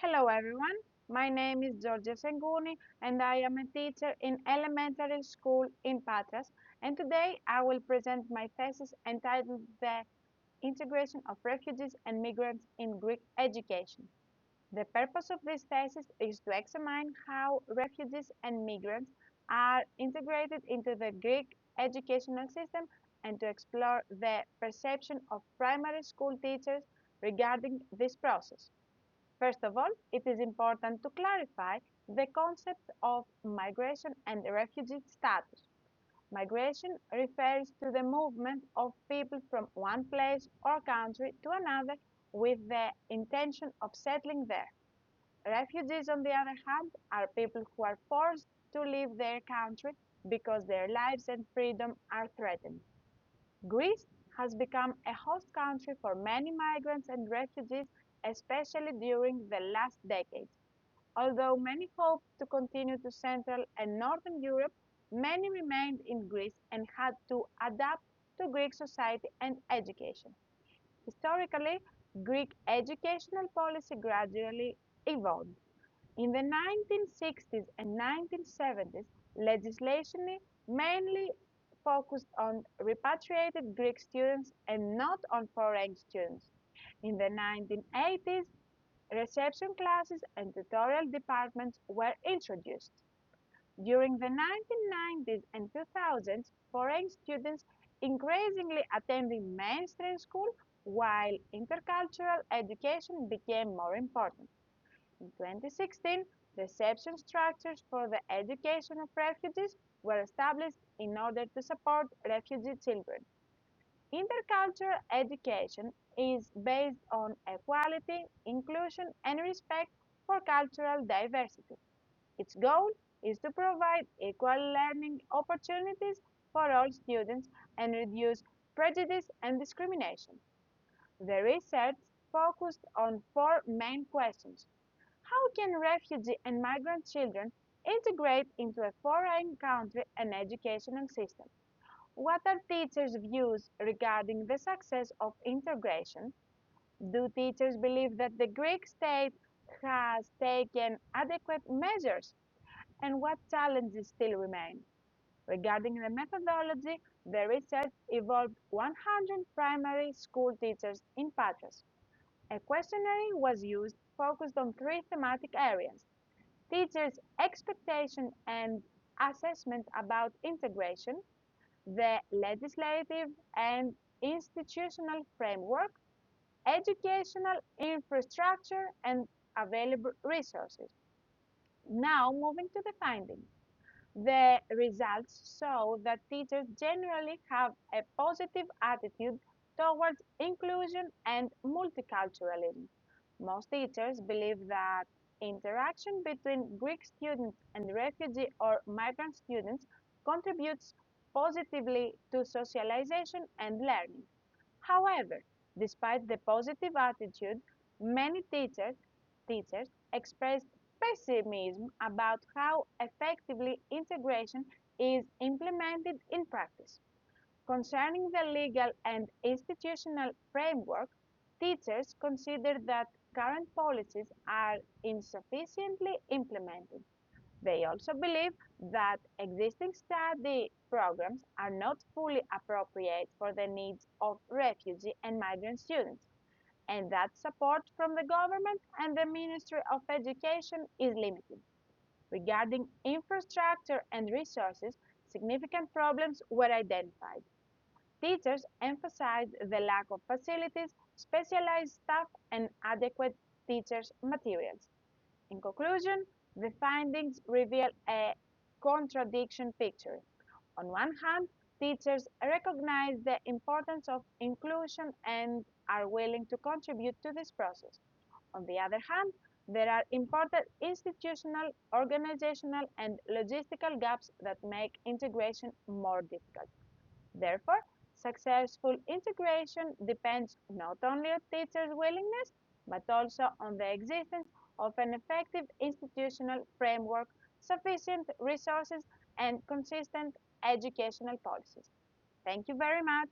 Hello everyone, my name is Sengouni and I am a teacher in elementary school in Patras, and today I will present my thesis entitled The Integration of Refugees and Migrants in Greek Education. The purpose of this thesis is to examine how refugees and migrants are integrated into the Greek educational system and to explore the perception of primary school teachers regarding this process. First of all, it is important to clarify the concept of migration and refugee status. Migration refers to the movement of people from one place or country to another with the intention of settling there. Refugees, on the other hand, are people who are forced to leave their country because their lives and freedom are threatened. Greece has become a host country for many migrants and refugees, especially during the last decades. Although many hoped to continue to Central and Northern Europe, many remained in Greece and had to adapt to Greek society and education. Historically, Greek educational policy gradually evolved. In the 1960s and 1970s, legislation mainly focused on repatriated Greek students and not on foreign students. In the 1980s, reception classes and tutorial departments were introduced. During the 1990s and 2000s, foreign students increasingly attended mainstream school while intercultural education became more important. In 2016, reception structures for the education of refugees were established in order to support refugee children. Intercultural education is based on equality, inclusion, and respect for cultural diversity. Its goal is to provide equal learning opportunities for all students and reduce prejudice and discrimination. The research focused on four main questions. How can refugee and migrant children integrate into a foreign country and educational system? What are teachers' views regarding the success of integration? Do teachers believe that the Greek state has taken adequate measures? And what challenges still remain? Regarding the methodology, the research involved 100 primary school teachers in Patras. A questionnaire was used focused on three thematic areas: teachers' expectation and assessment about integration, the legislative and institutional framework, educational infrastructure, and available resources. Now, moving to the findings. The results show that teachers generally have a positive attitude towards inclusion and multiculturalism. Most teachers believe that interaction between Greek students and refugee or migrant students contributes positively to socialization and learning. However, despite the positive attitude, many teachers expressed pessimism about how effectively integration is implemented in practice. Concerning the legal and institutional framework, teachers consider that current policies are insufficiently implemented. They also believe that existing study programs are not fully appropriate for the needs of refugee and migrant students, and that support from the government and the Ministry of Education is limited. Regarding infrastructure and resources, significant problems were identified. Teachers emphasized the lack of facilities, specialized staff, and adequate teachers' materials. In conclusion, the findings reveal a contradiction picture. On one hand, teachers recognize the importance of inclusion and are willing to contribute to this process. On the other hand, there are important institutional, organizational, and logistical gaps that make integration more difficult. Therefore, successful integration depends not only on teachers' willingness, but also on the existence of an effective institutional framework, sufficient resources, and consistent educational policies. Thank you very much.